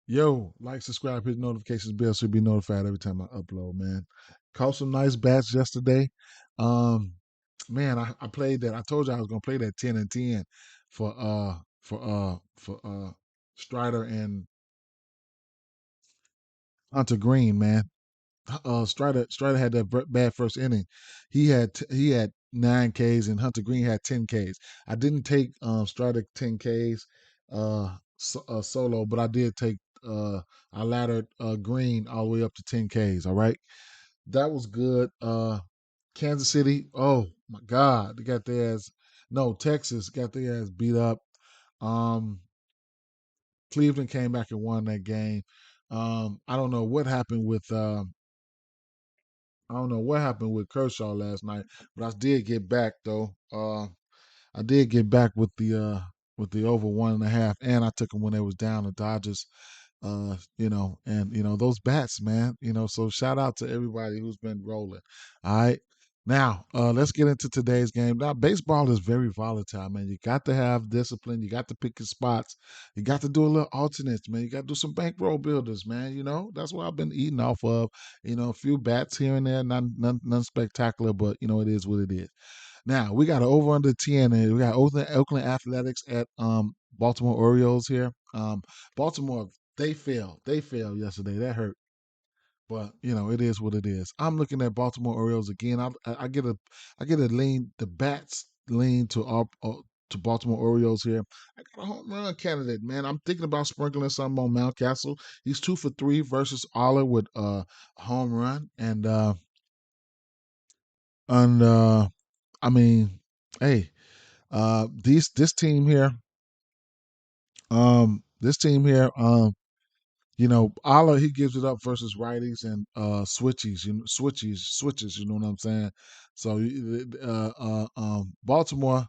Yo, like, subscribe, hit notifications bell so you'll be notified every time I upload, man. Caught some nice bats yesterday. Um, man, I played that. I told you I was gonna play that 10 and 10 for Strider and Hunter Green, man. Strider had that bad first inning. He had 9 Ks and Hunter Green had 10 Ks. I didn't take Strider 10 Ks solo, but I did take I laddered Green all the way up to 10 Ks. All right, that was good. Kansas City, oh my God, they got their ass. No, Texas got their ass beat up. Um, Cleveland came back and won that game. I don't know what happened with I don't know what happened with Kershaw last night, but I did get back though. I did get back with the over 1.5, and I took them when they was down. The Dodgers, and those bats, man. So shout out to everybody who's been rolling. All right. Now, let's get into today's game. Now, baseball is very volatile, man. You got to have discipline. You got to pick your spots. You got to do a little alternates, man. You got to do some bankroll builders, man. That's what I've been eating off of. A few bats here and there, none spectacular, but it is what it is. Now we got an over under 10, and we got Oakland Athletics at Baltimore Orioles here. Baltimore, they failed. They failed yesterday. That hurt. But it is what it is. I'm looking at Baltimore Orioles again. I get a lean. The bats lean to Baltimore Orioles here. I got a home run candidate, man. I'm thinking about sprinkling something on Mountcastle. He's 2 for 3 versus Aller with a home run, and I mean, hey, this team here, Allah he gives it up versus righties and switches. You know what I'm saying? So, Baltimore.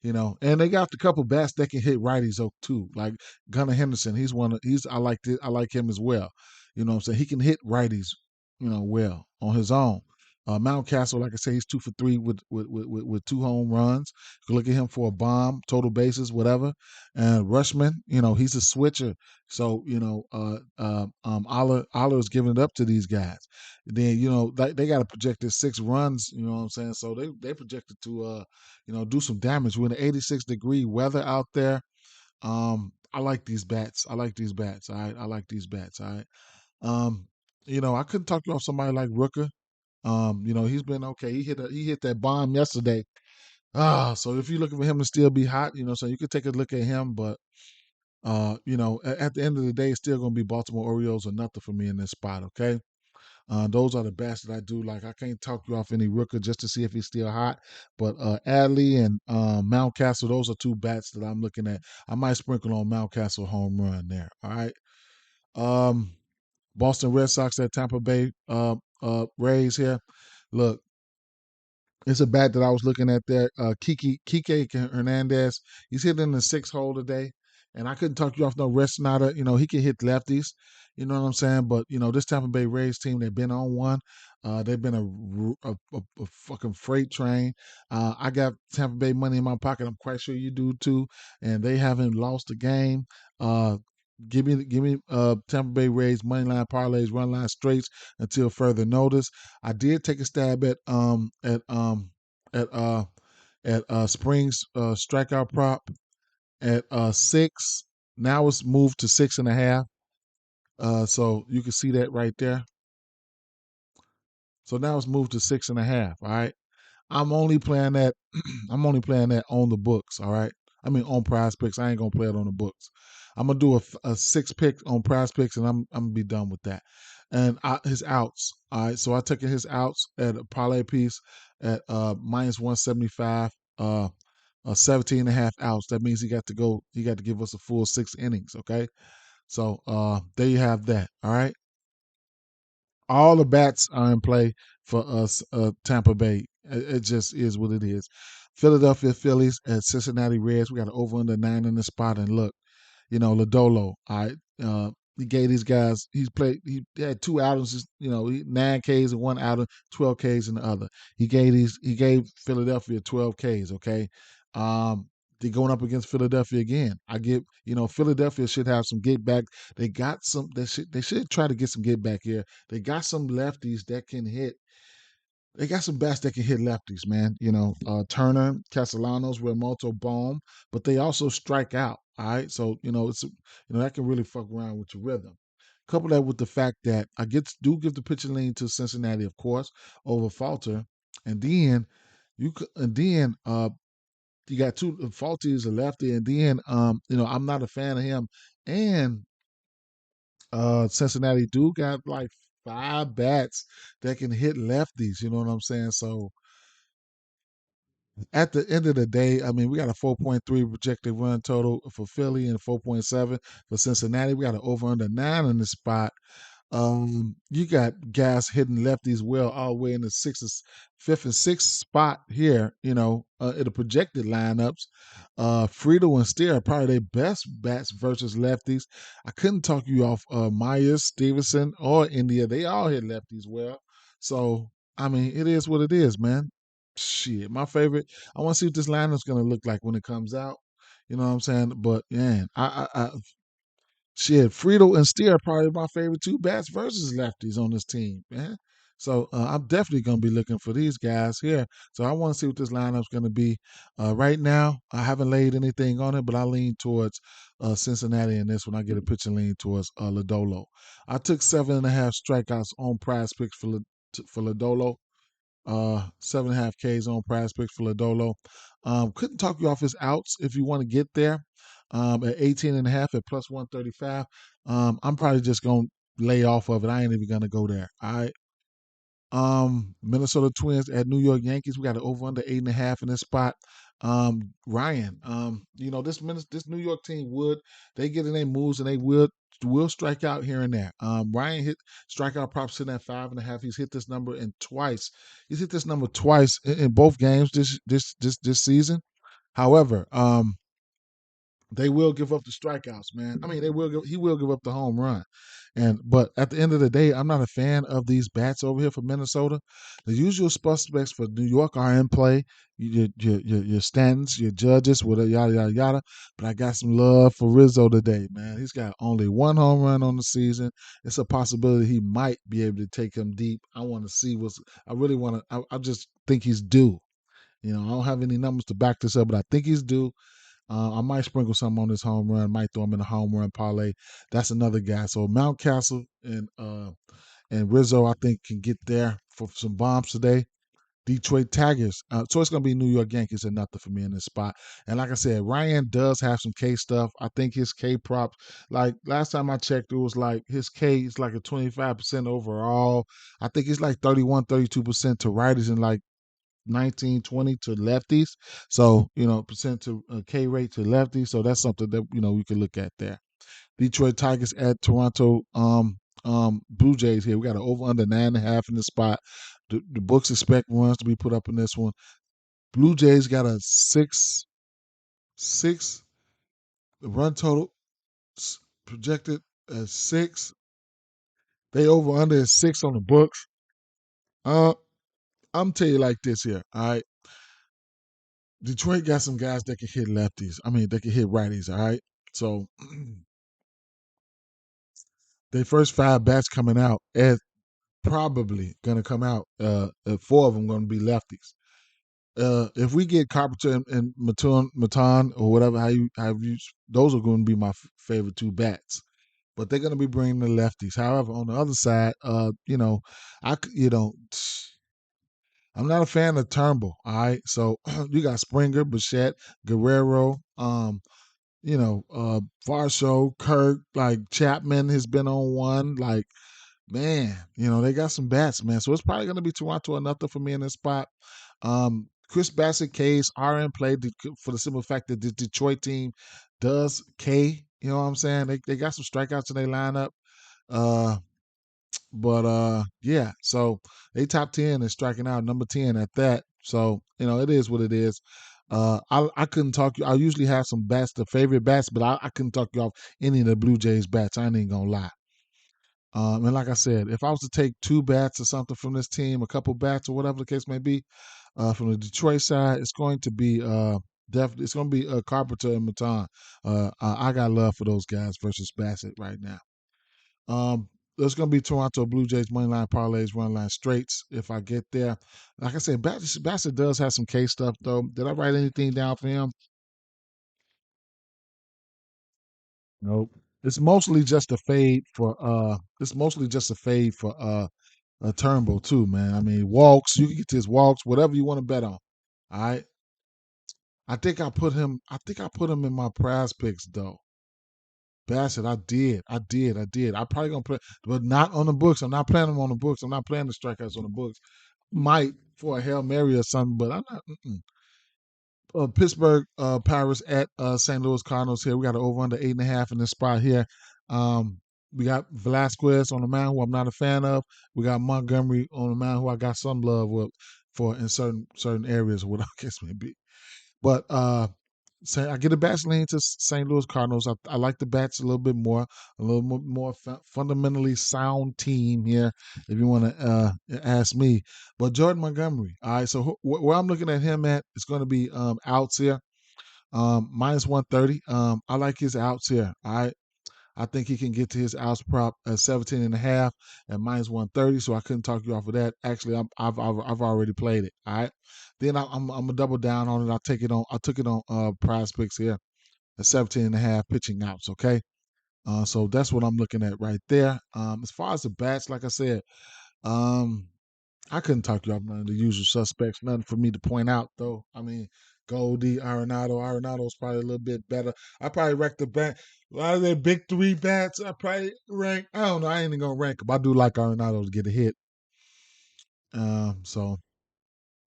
And they got a couple bats that can hit righties too, like Gunnar Henderson. He's one. I like him as well. You know what I'm saying? He can hit righties, well on his own. Mountcastle, like I say, he's 2 for 3 with 2 home runs. You can look at him for a bomb, total bases, whatever. And Rushman, he's a switcher. So Allah is giving it up to these guys. Then they got to project 6 runs. You know what I'm saying? So they projected to do some damage. We're in the 86-degree weather out there. I like these bats. I like these bats. All right. I like these bats. All right. Um, I couldn't talk you off somebody like Rooker. He's been okay. He hit that bomb yesterday. So if you're looking for him to still be hot, so you could take a look at him, but at the end of the day, it's still gonna be Baltimore Orioles or nothing for me in this spot, okay? Those are the bats that I do like. I can't talk you off any Rooker just to see if he's still hot. But Adley and Mountcastle, those are 2 bats that I'm looking at. I might sprinkle on Mountcastle home run there. All right. Um, Boston Red Sox at Tampa Bay Rays here. Look, it's a bat that I was looking at there. Kike Hernandez. He's hitting the 6 hole today. And I couldn't talk you off no rest nada. He can hit lefties. You know what I'm saying? But, this Tampa Bay Rays team, they've been on one. They've been a fucking freight train. I got Tampa Bay money in my pocket. I'm quite sure you do too. And they haven't lost a game. Uh, give me Tampa Bay Rays money line parlays, run line straights until further notice. I did take a stab at Springs strikeout prop at 6. Now it's moved to 6.5. So you can see that right there. So now it's moved to 6.5. All right. I'm only playing that. I'm only playing that on the books. All right. I mean on PrizePicks. I ain't gonna play it on the books. I'm gonna do a 6 pick on PrizePicks, and I'm gonna be done with that. And his outs. All right. So I took his outs at a parlay piece at minus 175. 17 and a half outs. That means he got to go. He got to give us a full 6 innings. Okay. So there you have that. All right. All the bats are in play for us, Tampa Bay. It just is what it is. Philadelphia Phillies at Cincinnati Reds. We got an over under 9 in the spot. And look, Lodolo. All right. He gave these guys. He had 2 outings. 9 Ks in one outing, 12 Ks in the other. He gave Philadelphia 12 Ks. Okay. Um, they're going up against Philadelphia again. I give Philadelphia should have some get back. They got some. They should try to get some get back here. They got some lefties that can hit. They got some bats that can hit lefties, man. Turner, Castellanos, Realmuto, Bohm, but they also strike out. All right, so that can really fuck around with your rhythm. Couple that with the fact that do give the pitching lean to Cincinnati, of course, over Falter, and then you got two Faulty is a lefty, and then I'm not a fan of him, and Cincinnati do got like five bats that can hit lefties. You know what I'm saying? So at the end of the day, I mean, we got a 4.3 projected run total for Philly and 4.7 for Cincinnati. We got an over under 9 in the spot. You got guys hitting lefties well all the way in the fifth and sixth spot here. In the projected lineups, Friedel and Steer are probably their best bats versus lefties. I couldn't talk you off Myers, Stevenson, or India. They all hit lefties well. So I mean, it is what it is, man. Shit, my favorite. I want to see what this lineup's gonna look like when it comes out. You know what I'm saying? But man, shit, Friedel and Steer are probably my favorite two bats versus lefties on this team, man. So I'm definitely going to be looking for these guys here. So I want to see what this lineup's going to be. Right now, I haven't laid anything on it, but I lean towards Cincinnati in this one. I get a pitch and lean towards Lodolo. I took 7.5 strikeouts on Prize Picks for Lodolo. 7.5 Ks on PrizePicks for Lodolo. Couldn't talk you off his outs if you want to get there. At 18.5 at plus 135. I'm probably just gonna lay off of it. I ain't even gonna go there. All right. Minnesota Twins at New York Yankees. We got an over under 8.5 in this spot. Ryan, this New York team they get in their moves and they will strike out here and there. Ryan hit strikeout props in at 5.5. He's hit this number twice. He's hit this number twice in both games this season. However, they will give up the strikeouts, man. I mean, he will give up the home run. But at the end of the day, I'm not a fan of these bats over here for Minnesota. The usual suspects for New York are in play. Your Stantons, your Judges, whatever, yada yada yada. But I got some love for Rizzo today, man. He's got only one home run on the season. It's a possibility he might be able to take him deep. I want to see I really want to. I just think he's due. I don't have any numbers to back this up, but I think he's due. I might sprinkle some on this home run. Might throw him in a home run parlay. That's another guy. So Mountcastle and Rizzo, I think, can get there for some bombs today. Detroit Tigers. So it's going to be New York Yankees and nothing for me in this spot. And like I said, Ryan does have some K stuff. I think his K props, like last time I checked, it was like his K is like a 25% overall. I think it's like 31, 32% to righties and like 19, 20 to lefties. So, percent to K rate to lefties. So that's something that, we can look at there. Detroit Tigers at Toronto Blue Jays here. We got an over under 9.5 in the spot. The books expect runs to be put up in this one. Blue Jays got a six run total projected at 6. They over under is 6 on the books. I'm tell you like this here. All right. Detroit got some guys that can hit lefties. I mean, they can hit righties. All right. So their first 5 bats coming out is probably going to come out. 4 of them going to be lefties. If we get Carpenter and Matan or whatever, those are going to be my favorite 2 bats. But they're going to be bringing the lefties. However, on the other side, I'm not a fan of Turnbull. All right, so you got Springer, Bichette, Guerrero, Varsho, Kirk, like Chapman has been on one. Like, man, they got some bats, man. So it's probably going to be Toronto or nothing for me in this spot. Chris Bassett K's are in play for the simple fact that the Detroit team does K. You know what I'm saying? They got some strikeouts in their lineup. Yeah, so they top 10 and striking out number 10 at that. So, it is what it is. I couldn't talk you. I usually have some bats, the favorite bats, but I couldn't talk you off any of the Blue Jays bats. I ain't even gonna lie. And like I said, if I was to take 2 bats or something from this team, a couple bats or whatever the case may be, from the Detroit side, it's going to be definitely. It's gonna be Carpenter and Matan. I got love for those guys versus Bassett right now. There's gonna be Toronto Blue Jays money line parlays, run line straights. If I get there, like I said, Bassett does have some K stuff though. Did I write anything down for him? Nope. It's mostly just a fade for Turnbull too, man. I mean, walks, you can get his walks, whatever you want to bet on. All right. I think I put him in my prize picks though. Bassett, I did. I probably gonna play, but not on the books. I'm not playing him on the books. I'm not playing the strikeouts on the books. Might for a Hail Mary or something, but I'm not. Pittsburgh Pirates at St. Louis Cardinals here. We got an over under 8.5 in this spot here. Um, we got Velasquez on the mound, who I'm not a fan of. We got Montgomery on the mound, who I got some love with for in certain areas, whatever case may be. But say I get a bats lean to St. Louis Cardinals. I like the bats a little bit more, a little more fundamentally sound team here, if you want to ask me. But Jordan Montgomery, all right. So where I'm looking at him at is going to be outs here, minus 130. I like his outs here. All right. I think he can get to his outs prop at 17 and a half and minus 130. So I couldn't talk you off of that. Actually, I've already played it. All right. Then I'm gonna double down on it. I took it on Prize Picks here at 17 and a half pitching outs. Okay. So that's what I'm looking at right there. As far as the bats, like I said, um, I couldn't talk you off none of the usual suspects. Nothing for me to point out though. I mean, Goldie, Arenado. Arenado's probably a little bit better. I probably rank the bat. A lot of their big three bats, I probably rank. I don't know. I ain't even gonna rank them. I do like Arenado to get a hit. So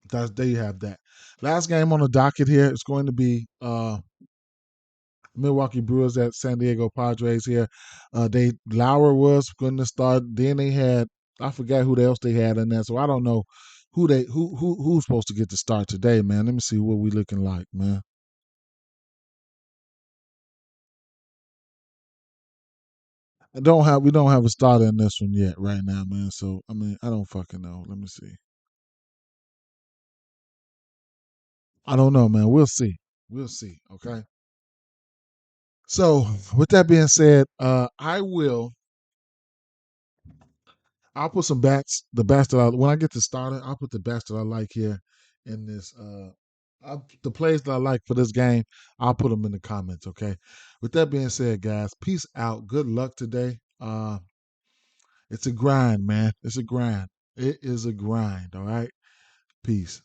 there you have that. Last game on the docket here is going to be Milwaukee Brewers at San Diego Padres here. They Lauer was going to start. Then they had I forgot who else they had in there, so I don't know who's supposed to get the start today, man. Let me see what we looking like, man. We don't have a starter in this one yet right now, man. So I mean I don't fucking know. Let me see. I don't know, man. We'll see. We'll see. Okay. So with that being said, I'll put some bats. The bats that when I get to starter, I'll put the bats that I like here in this. The plays that I like for this game, I'll put them in the comments. Okay. With that being said, guys, peace out. Good luck today. It's a grind, man. It's a grind. It is a grind. All right. Peace.